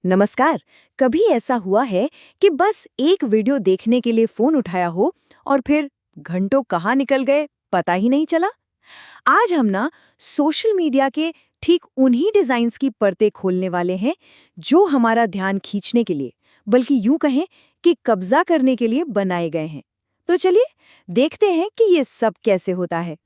नमस्कार। कभी ऐसा हुआ है कि बस एक वीडियो देखने के लिए फोन उठाया हो और फिर घंटों कहाँ निकल गए पता ही नहीं चला। आज हम ना सोशल मीडिया के ठीक उन्हीं डिजाइन्स की परतें खोलने वाले हैं जो हमारा ध्यान खींचने के लिए, बल्कि यूं कहें कि कब्जा करने के लिए बनाए गए हैं। तो चलिए देखते हैं कि ये सब कैसे होता है।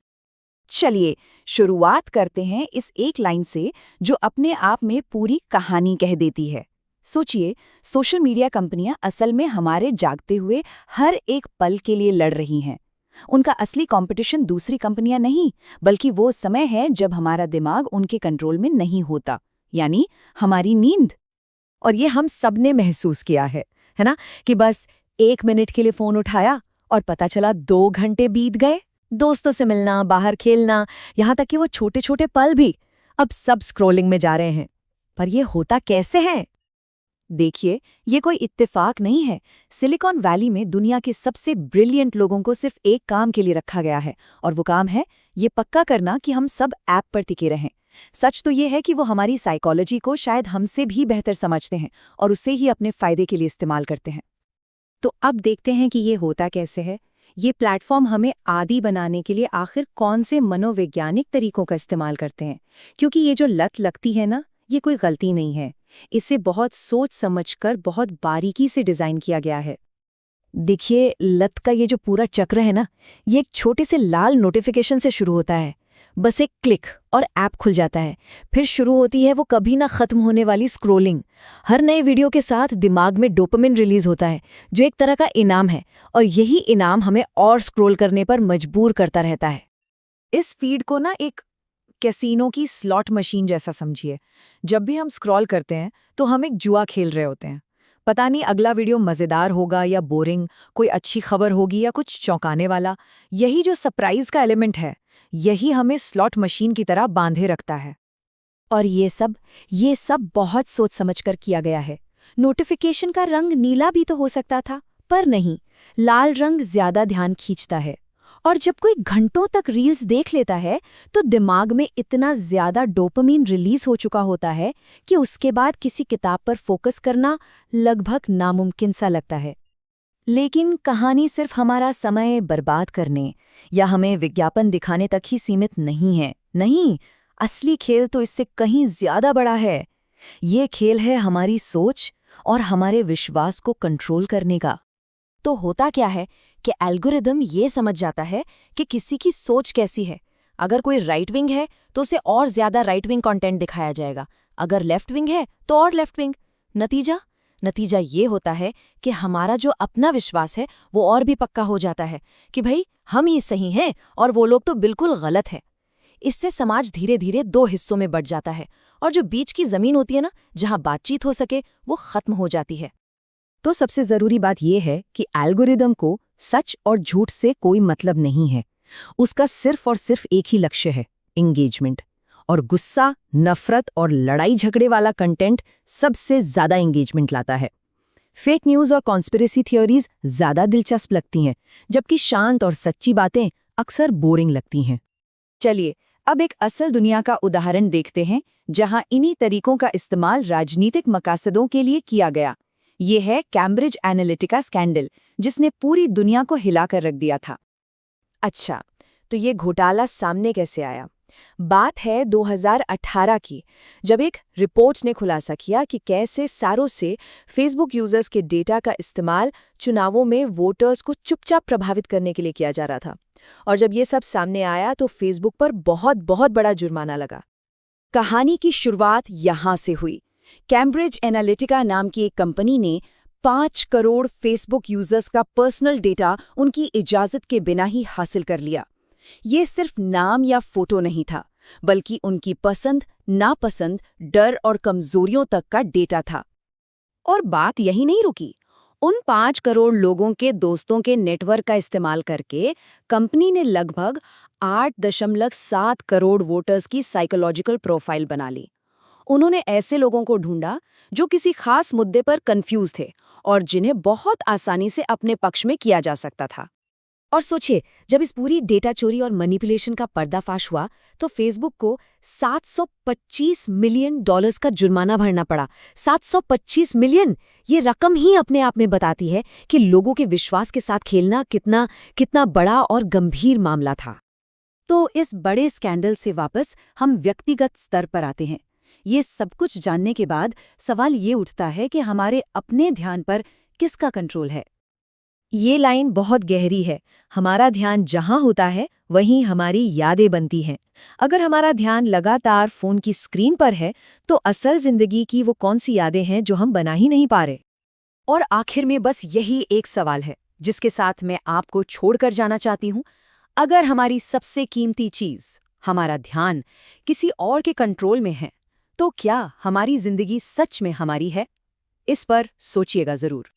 चलिए शुरुआत करते हैं इस एक लाइन से जो अपने आप में पूरी कहानी कह देती है। सोचिए, सोशल मीडिया कंपनियां असल में हमारे जागते हुए हर एक पल के लिए लड़ रही हैं। उनका असली कंपटीशन दूसरी कंपनियां नहीं, बल्कि वो समय है जब हमारा दिमाग उनके कंट्रोल में नहीं होता, यानी हमारी नींद। और ये हम सब ने महसूस किया है ना, कि बस 1 मिनट के लिए फोन उठाया और पता चला 2 घंटे बीत गए। दोस्तों से मिलना, बाहर खेलना, यहाँ तक कि वो छोटे छोटे पल भी अब सब स्क्रॉलिंग में जा रहे हैं। पर ये होता कैसे है? देखिए, ये कोई इत्तेफाक नहीं है। सिलिकॉन वैली में दुनिया के सबसे ब्रिलियंट लोगों को सिर्फ एक काम के लिए रखा गया है, और वो काम है ये पक्का करना कि हम सब ऐप पर टिके रहें। सच तो ये है कि वो हमारी साइकोलॉजी को शायद हमसे भी बेहतर समझते हैं और उसे ही अपने फायदे के लिए इस्तेमाल करते हैं। तो अब देखते हैं कि ये होता कैसे है। ये प्लेटफॉर्म हमें आदी बनाने के लिए आखिर कौन से मनोवैज्ञानिक तरीकों का इस्तेमाल करते हैं, क्योंकि ये जो लत लगती है ना, ये कोई गलती नहीं है। इसे बहुत सोच समझकर बहुत बारीकी से डिजाइन किया गया है। देखिए, लत का ये जो पूरा चक्र है ना, ये एक छोटे से लाल नोटिफिकेशन से शुरू होता है। बस एक क्लिक और ऐप खुल जाता है। फिर शुरू होती है वो कभी ना खत्म होने वाली स्क्रोलिंग। हर नए वीडियो के साथ दिमाग में डोपामिन रिलीज होता है, जो एक तरह का इनाम है, और यही इनाम हमें और स्क्रोल करने पर मजबूर करता रहता है। इस फीड को ना एक कैसीनो की स्लॉट मशीन जैसा समझिए। जब भी हम स्क्रॉल करते हैं तो हम एक जुआ खेल रहे होते हैं। पता नहीं अगला वीडियो मजेदार होगा या बोरिंग, कोई अच्छी खबर होगी या कुछ चौंकाने वाला। यही जो सरप्राइज का एलिमेंट है, यही हमें स्लॉट मशीन की तरह बांधे रखता है। और ये सब बहुत सोच समझकर किया गया है। नोटिफिकेशन का रंग नीला भी तो हो सकता था, पर नहीं, लाल रंग ज्यादा ध्यान खींचता है। और जब कोई घंटों तक रील्स देख लेता है तो दिमाग में इतना ज्यादा डोपामिन रिलीज हो चुका होता है कि उसके बाद किसी किताब पर फोकस करना लगभग नामुमकिन सा लगता है। लेकिन कहानी सिर्फ हमारा समय बर्बाद करने या हमें विज्ञापन दिखाने तक ही सीमित नहीं है। नहीं, असली खेल तो इससे कहीं ज्यादा बड़ा है। ये खेल है हमारी सोच और हमारे विश्वास को कंट्रोल करने का। तो होता क्या है कि एल्गोरिदम ये समझ जाता है कि किसी की सोच कैसी है। अगर कोई राइट विंग है तो उसे और ज्यादा राइट विंग कंटेंट दिखाया जाएगा, अगर लेफ्ट विंग है तो और लेफ्ट विंग। नतीजा ये होता है कि हमारा जो अपना विश्वास है वो और भी पक्का हो जाता है कि भाई हम ही सही हैं और वो लोग तो बिल्कुल गलत है। इससे समाज धीरे धीरे दो हिस्सों में बढ़ जाता है, और जो बीच की जमीन होती है ना, जहां बातचीत हो सके, वो खत्म हो जाती है। तो सबसे जरूरी बात यह है कि एल्गोरिदम को सच और झूठ से कोई मतलब नहीं है। उसका सिर्फ और सिर्फ एक ही लक्ष्य है, एंगेजमेंट। और गुस्सा, नफरत और लड़ाई झगड़े वाला कंटेंट सबसे ज्यादा एंगेजमेंट लाता है। फेक न्यूज और कॉन्स्पिरेसी थियोरीज ज्यादा दिलचस्प लगती हैं, जबकि शांत और सच्ची बातें अक्सर बोरिंग लगती हैं। चलिए अब एक असल दुनिया का उदाहरण देखते हैं, जहां इन्हीं तरीकों का इस्तेमाल राजनीतिक मकासदों के लिए किया गया। ये है कैम्ब्रिज एनालिटिका स्कैंडल, जिसने पूरी दुनिया को हिलाकर रख दिया था। अच्छा, तो ये घोटाला सामने कैसे आया? बात है 2018 की, जब एक रिपोर्ट ने खुलासा किया कि कैसे सारों से फेसबुक यूजर्स के डेटा का इस्तेमाल चुनावों में वोटर्स को चुपचाप प्रभावित करने के लिए किया जा रहा था। और जब ये सब सामने आया तो फेसबुक पर बहुत बहुत बड़ा जुर्माना लगा। कहानी की शुरुआत यहाँ से हुई। कैम्ब्रिज एनालिटिका नाम की एक कंपनी ने 5 करोड़ फेसबुक यूजर्स का पर्सनल डेटा उनकी इजाजत के बिना ही हासिल कर लिया। ये सिर्फ नाम या फोटो नहीं था, बल्कि उनकी पसंद, नापसंद, डर और कमजोरियों तक का डेटा था। और बात यही नहीं रुकी। उन 5 करोड़ लोगों के दोस्तों के नेटवर्क का इस्तेमाल करके कंपनी ने लगभग 8.7 करोड़ वोटर्स की साइकोलॉजिकल प्रोफाइल बना ली। उन्होंने ऐसे लोगों को ढूंढा जो किसी खास मुद्दे पर कंफ्यूज थे और जिन्हें बहुत आसानी से अपने पक्ष में किया जा सकता था। और सोचिए, जब इस पूरी डेटा चोरी और मैनिपुलेशन का पर्दाफाश हुआ तो फेसबुक को $725 मिलियन का जुर्माना भरना पड़ा। 725 मिलियन! ये रकम ही अपने आप में बताती है कि लोगों के विश्वास के साथ खेलना कितना कितना बड़ा और गंभीर मामला था। तो इस बड़े स्कैंडल से वापस हम व्यक्तिगत स्तर पर आते हैं। ये सब कुछ जानने के बाद सवाल ये उठता है कि हमारे अपने ध्यान पर किसका कंट्रोल है। ये लाइन बहुत गहरी है। हमारा ध्यान जहाँ होता है वहीं हमारी यादें बनती हैं। अगर हमारा ध्यान लगातार फोन की स्क्रीन पर है तो असल जिंदगी की वो कौन सी यादें हैं जो हम बना ही नहीं पा रहे। और आखिर में बस यही एक सवाल है जिसके साथ मैं आपको छोड़कर जाना चाहती हूँ। अगर हमारी सबसे कीमती चीज, हमारा ध्यान, किसी और के कंट्रोल में है, तो क्या हमारी जिंदगी सच में हमारी है? इस पर सोचिएगा जरूर।